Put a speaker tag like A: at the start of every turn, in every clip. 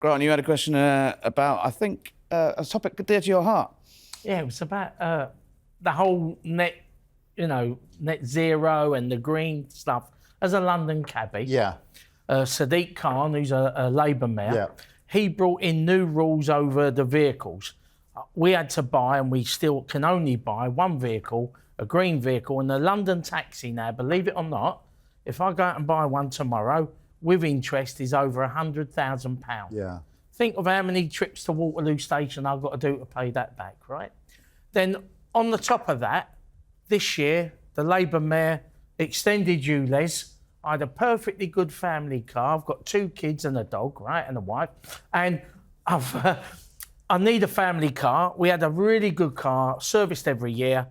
A: Grant, you had a question about, I think, a topic dear to your heart.
B: Yeah, it was about the whole net zero and the green stuff. As a London Cabbie, Sadiq Khan, who's a Labour mayor, he brought in new rules over the vehicles. We had to buy, and we still can only buy, one vehicle, a green vehicle, and the London taxi now, believe it or not, if I go out and buy one tomorrow, with interest is over £100,000.
C: Yeah.
B: Think of how many trips to Waterloo Station I've got to do to pay that back, right? Then on the top of that, this year, the Labour mayor extended Ulez. I had a perfectly good family car. I've got 2 kids and a dog, right, and a wife. And I need a family car. We had a really good car, serviced every year.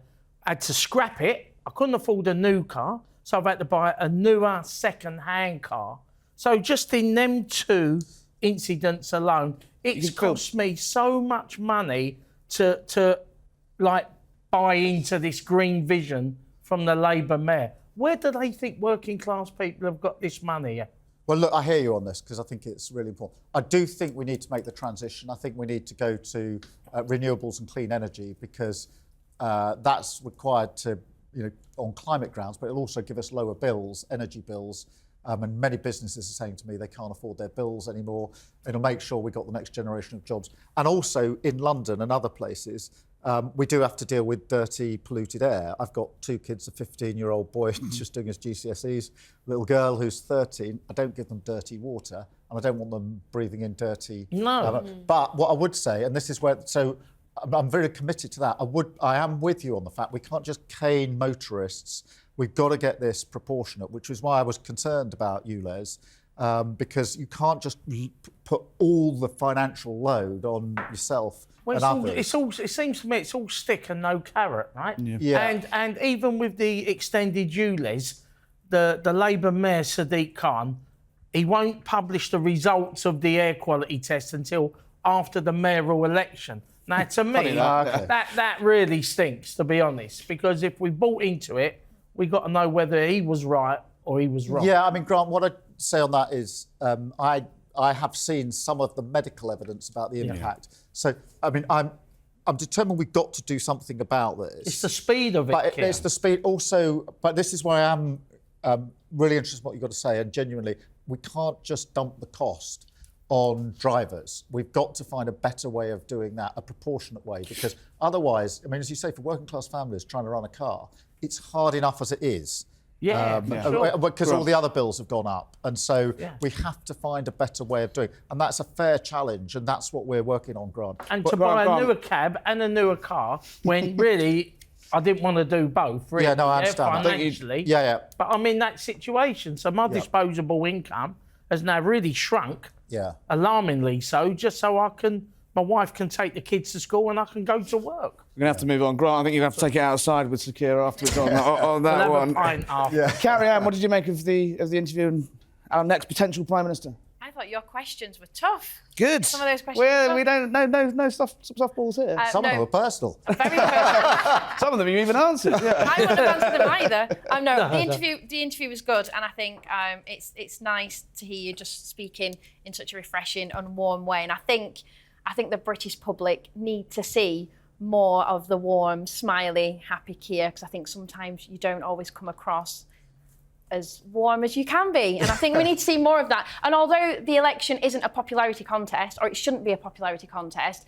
B: I had to scrap it. I couldn't afford a new car, so I've had to buy a newer second-hand car. So just in them 2 incidents alone, it's cost me so much money to buy into this green vision from the Labour mayor. Where do they think working class people have got this money?
C: Well, look, I hear you on this because I think it's really important. I do think we need to make the transition. I think we need to go to renewables and clean energy because that's required to, on climate grounds, but it'll also give us lower bills, energy bills. And many businesses are saying to me they can't afford their bills anymore. It'll make sure we've got the next generation of jobs. And also in London and other places, we do have to deal with dirty, polluted air. I've got 2 kids, a 15-year-old boy just doing his GCSEs, a little girl who's 13. I don't give them dirty water, and I don't want them breathing in dirty...
B: No.
C: But what I would say, and this is where... So I'm very committed to that. I am with you on the fact we can't just cane motorists. We've got to get this proportionate, which is why I was concerned about Ulez, because you can't just put all the financial load on yourself and others.
B: It seems to me it's all stick and no carrot, right?
C: Yeah.
B: And even with the extended Ulez, the Labour mayor Sadiq Khan, he won't publish the results of the air quality test until after the mayoral election. Now, to me, that really stinks, to be honest, because if we bought into it, we got to know whether he was right or he was wrong.
C: Yeah, I mean, Grant, what I'd say on that is I have seen some of the medical evidence about the impact. So, I mean, I'm determined we've got to do something about this.
B: It's the speed of it,
C: But it's the speed also, but this is why I'm really interested in what you've got to say, and genuinely, we can't just dump the cost on drivers. We've got to find a better way of doing that, a proportionate way, because otherwise, I mean, as you say, for working class families trying to run a car, it's hard enough as it is. Because all the other bills have gone up. And so we have to find a better way of doing it. And that's a fair challenge, and that's what we're working on, Grant.
B: And to buy a newer cab and a newer car, when really I didn't want to do both, really.
C: Yeah, no, I understand.
B: Financially.
C: But
B: I'm in that situation, so my disposable income has now really shrunk. Alarmingly so, just so my wife can take the kids to school and I can go to work.
A: We're going to have to move on. Grant, I think you're going to have to take it outside with Sir Keir afterwards on that
B: we'll
A: one.
B: Have a pint after.
A: Carrie Ann, what did you make of the interview and our next potential Prime Minister?
D: I thought your questions were tough.
A: Good.
D: Some of those questions
A: well, we don't no softballs here.
C: Some of them are personal.
D: Very personal.
A: Some of them you even answered.
D: I wouldn't have answered them either. No, the interview was good, and I think it's nice to hear you just speaking in such a refreshing and warm way. And I think the British public need to see more of the warm, smiley, happy Keir, because I think sometimes you don't always come across as warm as you can be. And I think we need to see more of that. And although the election isn't a popularity contest, or it shouldn't be a popularity contest,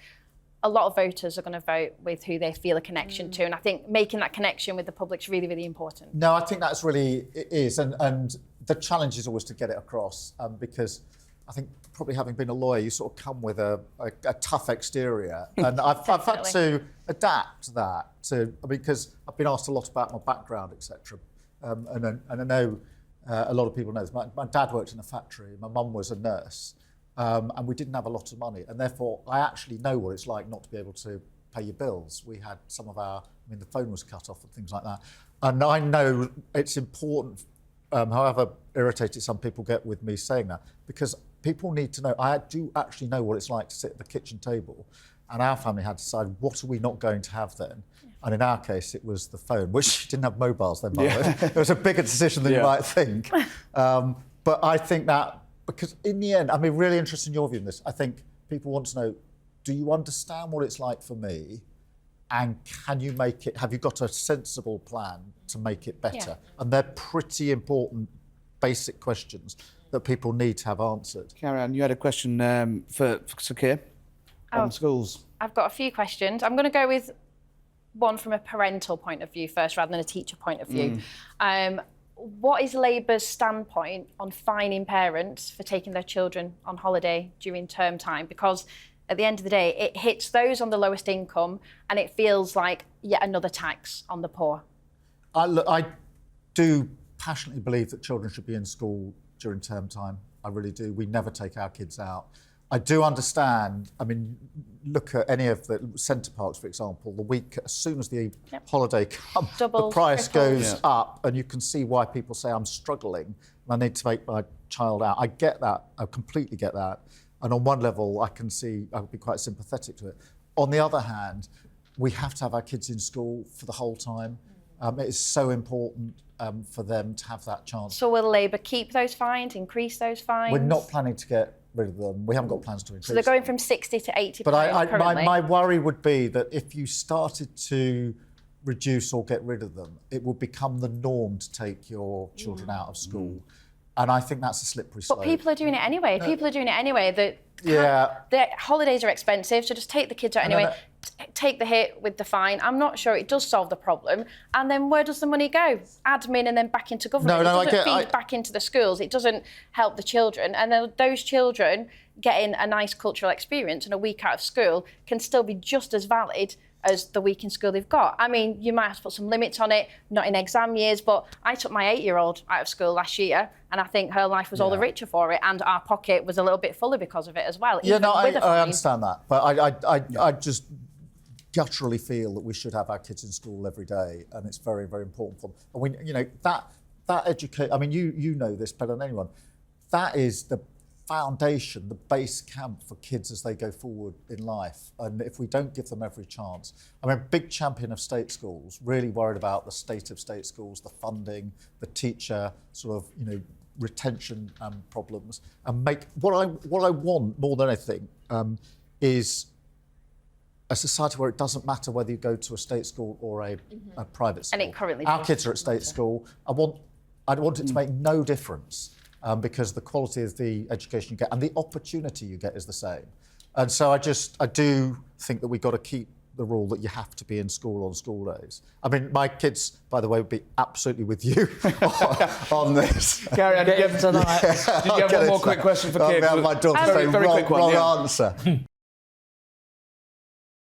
D: a lot of voters are going to vote with who they feel a connection to. And I think making that connection with the public is really, really important.
C: No, I think that's really, it is. And the challenge is always to get it across, because I think probably having been a lawyer, you sort of come with a tough exterior. And I've had to adapt that because I've been asked a lot about my background, etc. And I know a lot of people know this. My dad worked in a factory, my mum was a nurse, and we didn't have a lot of money. And therefore, I actually know what it's like not to be able to pay your bills. We had some of the phone was cut off and things like that. And I know it's important, however irritated some people get with me saying that, because people need to know, I do actually know what it's like to sit at the kitchen table. And our family had to decide, what are we not going to have then? And in our case, it was the phone, which didn't have mobiles then, by the way. It was a bigger decision than you might think. But I think that because in the end, I mean, really interested in your view on this. I think people want to know, do you understand what it's like for me? And can you make it, have you got a sensible plan to make it better?
D: Yeah.
C: And they're pretty important, basic questions that people need to have answered.
A: Karen, you had a question for Sir Keir on schools.
D: I've got a few questions. I'm going to go with one from a parental point of view first rather than a teacher point of view. What is Labour's standpoint on fining parents for taking their children on holiday during term time? Because at the end of the day, it hits those on the lowest income and it feels like yet another tax on the poor.
C: I do passionately believe that children should be in school during term time. I really do. We never take our kids out. I do understand, I mean, look at any of the centre parks, for example, the week, as soon as the holiday comes, the price goes up, and you can see why people say, I'm struggling and I need to take my child out. I get that, I completely get that. And on one level, I can see, I would be quite sympathetic to it. On the other hand, we have to have our kids in school for the whole time. It is so important for them to have that chance. So
D: will Labour keep those fines, increase those fines?
C: We're not planning to get rid of them. We haven't got plans to increase them.
D: So they're going from 60 to 80
C: But
D: currently.
C: my worry would be that if you started to reduce or get rid of them, it would become the norm to take your children out of school. And I think that's a slippery slope.
D: But people are doing it anyway. People are doing it anyway.
C: Yeah.
D: The holidays are expensive, so just take the kids out anyway. Take the hit with the fine. I'm not sure it does solve the problem. And then where does the money go? Admin and then back into government. It doesn't feed back into the schools. It doesn't help the children. And then those children getting a nice cultural experience and a week out of school can still be just as valid as the week in school they've got. I mean, you might have to put some limits on it, not in exam years, but I took my 8-year-old out of school last year and I think her life was all the richer for it and our pocket was a little bit fuller because of it as well.
C: Yeah, no, I understand that. But I just gutturally feel that we should have our kids in school every day and it's very, very important for them. And we, you know, that educate, I mean, you know this better than anyone, that is the foundation, the base camp for kids as they go forward in life. And if we don't give them every chance, I'm a big champion of state schools, really worried about the state of state schools, the funding, the teacher sort of, you know, retention problems. And make what I want more than anything is a society where it doesn't matter whether you go to a state school or a private school.
D: And it currently
C: our kids are at state school. I want it to make no difference. Because the quality of the education you get and the opportunity you get is the same. And so I do think that we've got to keep the rule that you have to be in school on school days. I mean, my kids, by the way, would be absolutely with you on this.
A: Karen, did you have one more quick question for Keir?
C: My daughter,
A: very quick one,
C: wrong answer.